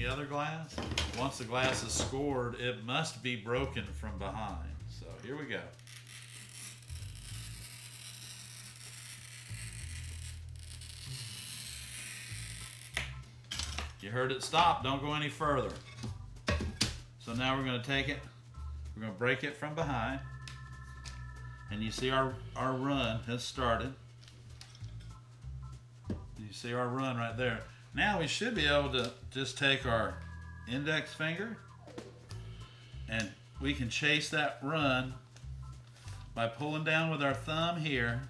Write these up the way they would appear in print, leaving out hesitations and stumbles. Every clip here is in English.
any other glass. Once the glass is scored, it must be broken from behind. So here we go. You heard it stop, don't go any further. So now we're going to take it, we're going to break it from behind. And you see our run has started. You see our run right there. Now we should be able to just take our index finger and we can chase that run by pulling down with our thumb here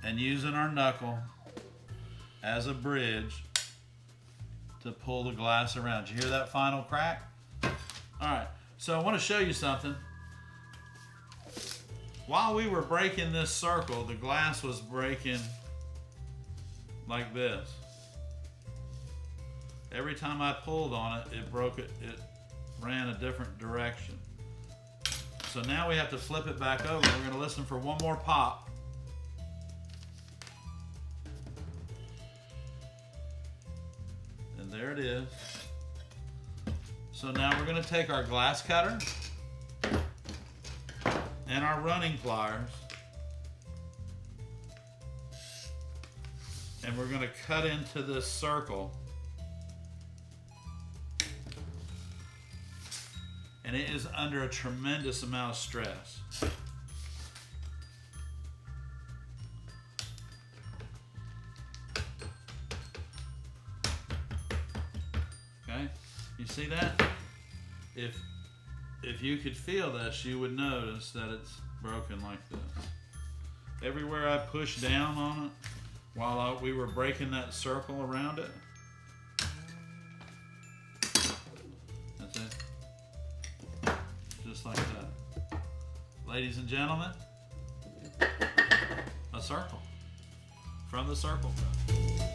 and using our knuckle as a bridge to pull the glass around. Did you hear that final crack? All right, so I want to show you something. While we were breaking this circle, the glass was breaking like this. Every time I pulled on it, it broke it. It ran a different direction. So now we have to flip it back over. We're going to listen for one more pop. And there it is. So now we're going to take our glass cutter and our running pliers, and we're going to cut into this circle. And it is under a tremendous amount of stress. Okay, you see that? If you could feel this, you would notice that it's broken like this. Everywhere I pushed down on it while we were breaking that circle around it, that's it. Just like that. Ladies and gentlemen, a circle from the circle cup.